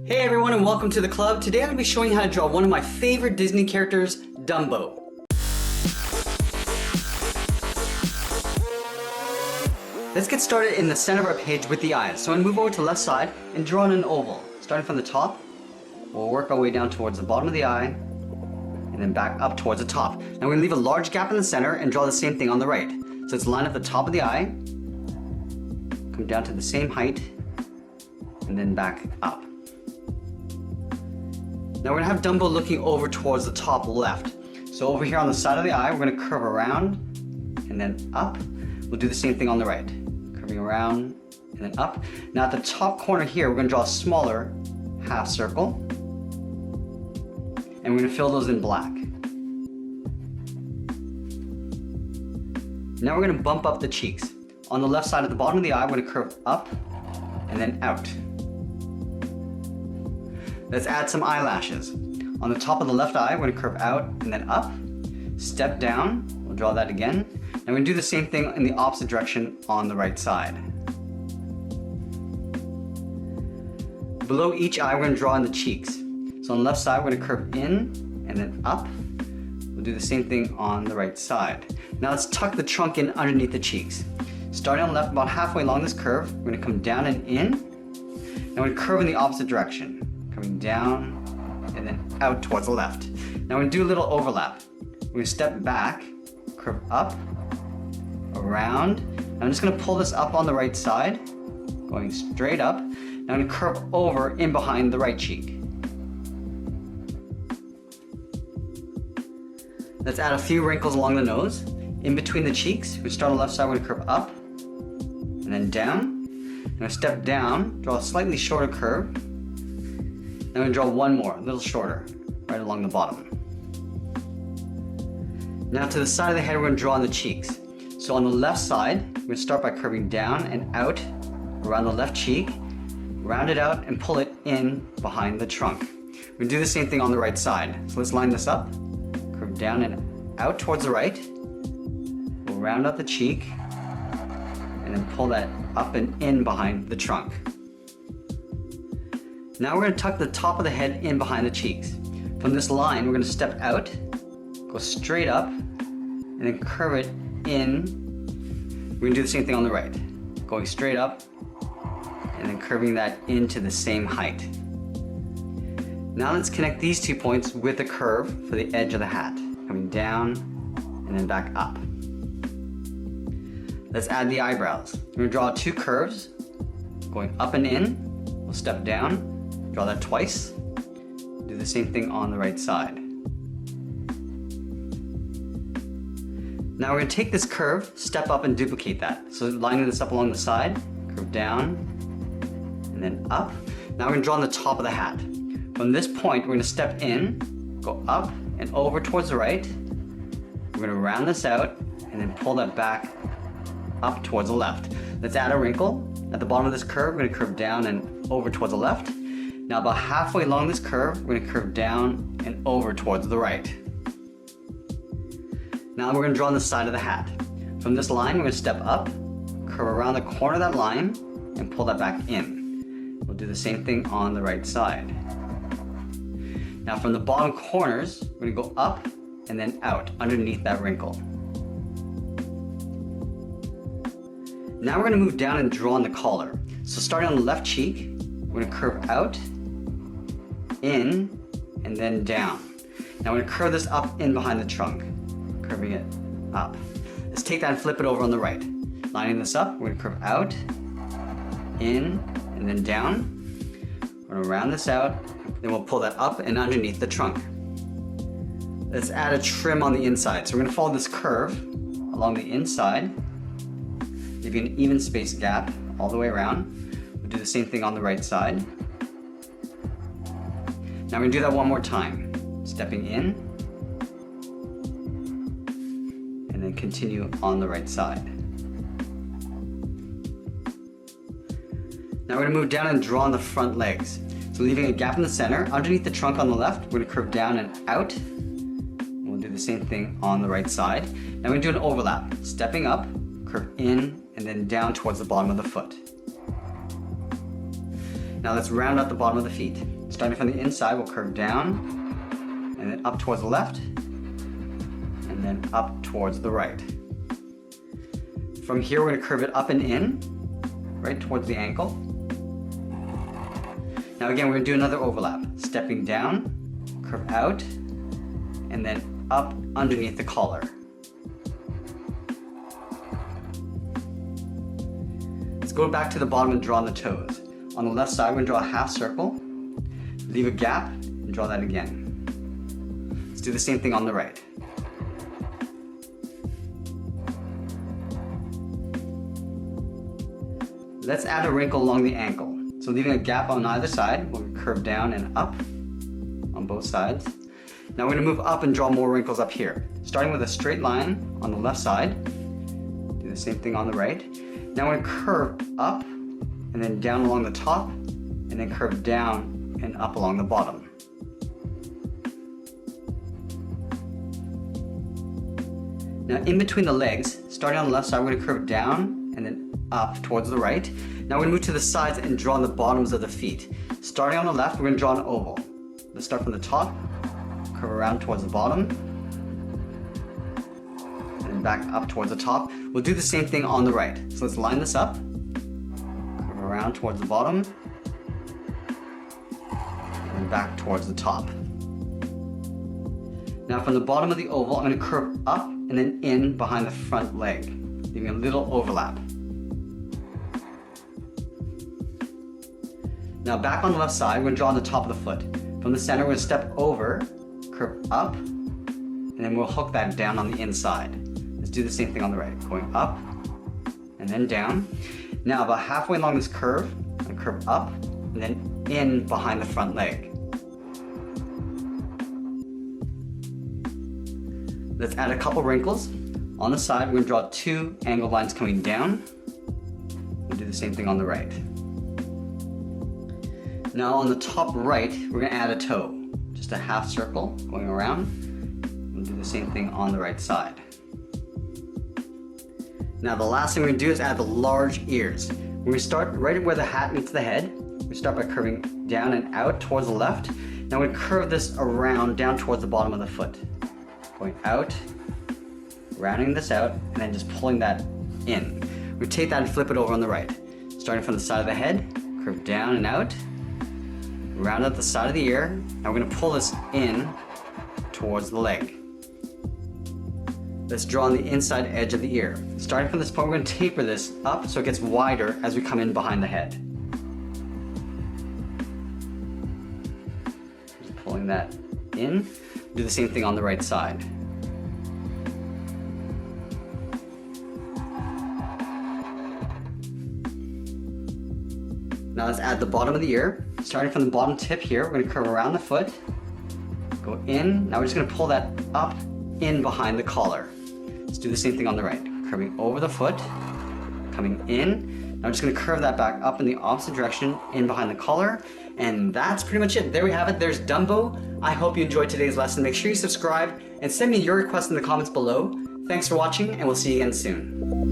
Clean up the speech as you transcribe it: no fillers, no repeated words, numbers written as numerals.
Hey everyone and welcome to the club. Today I'm going to be showing you how to draw one of my favorite Disney characters, Dumbo. Let's get started in the center of our page with the eyes. So I'm going to move over to the left side and draw in an oval. Starting from the top, we'll work our way down towards the bottom of the eye and then back up towards the top. Now we're going to leave a large gap in the center and draw the same thing on the right. So let's line up the top of the eye, come down to the same height, and then back up. Now we're going to have Dumbo looking over towards the top left. So over here on the side of the eye, we're going to curve around and then up. We'll do the same thing on the right. Curving around and then up. Now at the top corner here, we're going to draw a smaller half circle. And we're going to fill those in black. Now we're going to bump up the cheeks. On the left side at the bottom of the eye, we're going to curve up and then out. Let's add some eyelashes. On the top of the left eye, we're going to curve out and then up. Step down, we'll draw that again. And we're going to do the same thing in the opposite direction on the right side. Below each eye, we're going to draw in the cheeks. So on the left side, we're going to curve in and then up. We'll do the same thing on the right side. Now let's tuck the trunk in underneath the cheeks. Starting on the left, about halfway along this curve, we're going to come down and in. And we're going to curve in the opposite direction. Coming down and then out towards the left. Now we're going to do a little overlap. We're going to step back, curve up, around. I'm just going to pull this up on the right side, going straight up. Now I'm going to curve over in behind the right cheek. Let's add a few wrinkles along the nose. In between the cheeks, we start on the left side, we're going to curve up and then down. I'm going to step down, draw a slightly shorter curve. Now I'm going to draw one more, a little shorter, right along the bottom. Now to the side of the head, we're going to draw on the cheeks. So on the left side, we're going to start by curving down and out around the left cheek, round it out and pull it in behind the trunk. We're going to do the same thing on the right side. So let's line this up, curve down and out towards the right. We'll round out the cheek and then pull that up and in behind the trunk. Now we're going to tuck the top of the head in behind the cheeks. From this line, we're going to step out, go straight up, and then curve it in. We're going to do the same thing on the right. Going straight up, and then curving that into the same height. Now let's connect these 2 points with a curve for the edge of the hat. Coming down, and then back up. Let's add the eyebrows. We're going to draw 2 curves, going up and in. We'll step down. Draw that twice. Do the same thing on the right side. Now we're going to take this curve, step up and duplicate that. So lining this up along the side, curve down, and then up. Now we're going to draw on the top of the hat. From this point, we're going to step in, go up and over towards the right. We're going to round this out and then pull that back up towards the left. Let's add a wrinkle. At the bottom of this curve, we're going to curve down and over towards the left. Now about halfway along this curve, we're going to curve down and over towards the right. Now we're going to draw on the side of the hat. From this line, we're going to step up, curve around the corner of that line, and pull that back in. We'll do the same thing on the right side. Now from the bottom corners, we're going to go up and then out underneath that wrinkle. Now we're going to move down and draw on the collar. So starting on the left cheek, we're going to curve out, in, and then down. Now we're going to curve this up in behind the trunk, curving it up. Let's take that and flip it over on the right. Lining this up, we're going to curve out, in, and then down. We're going to round this out, then we'll pull that up and underneath the trunk. Let's add a trim on the inside. So we're going to follow this curve along the inside, give you an even space gap all the way around. We'll do the same thing on the right side. Now we're going to do that one more time. Stepping in, and then continue on the right side. Now we're going to move down and draw on the front legs. So leaving a gap in the center, underneath the trunk on the left, we're going to curve down and out. And we'll do the same thing on the right side. Now we're going to do an overlap. Stepping up, curve in, and then down towards the bottom of the foot. Now let's round out the bottom of the feet. Starting from the inside, we'll curve down, and then up towards the left, and then up towards the right. From here, we're going to curve it up and in, right towards the ankle. Now again, we're going to do another overlap. Stepping down, curve out, and then up underneath the collar. Let's go back to the bottom and draw on the toes. On the left side, we're going to draw a half circle, leave a gap, and draw that again. Let's do the same thing on the right. Let's add a wrinkle along the ankle. So leaving a gap on either side, we'll curve down and up on both sides. Now we're going to move up and draw more wrinkles up here. Starting with a straight line on the left side. Do the same thing on the right. Now we're going to curve up and then down along the top, and then curve down and up along the bottom. Now in between the legs, starting on the left side, we're going to curve down and then up towards the right. Now we're going to move to the sides and draw on the bottoms of the feet. Starting on the left, we're going to draw an oval. Let's start from the top, curve around towards the bottom, and then back up towards the top. We'll do the same thing on the right. So let's line this up, curve around towards the bottom, and back towards the top. Now from the bottom of the oval, I'm going to curve up and then in behind the front leg, leaving a little overlap. Now back on the left side, we're going to draw on the top of the foot. From the center, we're going to step over, curve up, and then we'll hook that down on the inside. Let's do the same thing on the right, going up and then down. Now about halfway along this curve, I'm going to curve up and then in behind the front leg. Let's add a couple wrinkles. On the side, we're going to draw two angled lines coming down. We'll do the same thing on the right. Now on the top right, we're going to add a toe. Just a half circle going around. We'll do the same thing on the right side. Now the last thing we're going to do is add the large ears. We're going to start right where the hat meets the head. We start by curving down and out towards the left. Now we're going to curve this around down towards the bottom of the foot. Going out, rounding this out, and then just pulling that in. We take that and flip it over on the right. Starting from the side of the head, curve down and out, round out the side of the ear. Now we're going to pull this in towards the leg. Let's draw on the inside edge of the ear. Starting from this point, we're going to taper this up so it gets wider as we come in behind the head. Just pulling that in. Do the same thing on the right side. Now let's add the bottom of the ear. Starting from the bottom tip here, we're going to curve around the foot, go in. Now we're just going to pull that up in behind the collar. Let's do the same thing on the right. Curving over the foot, coming in. Now I'm just going to curve that back up in the opposite direction, in behind the collar. And that's pretty much it. There we have it. There's Dumbo. I hope you enjoyed today's lesson. Make sure you subscribe and send me your requests in the comments below. Thanks for watching, and we'll see you again soon.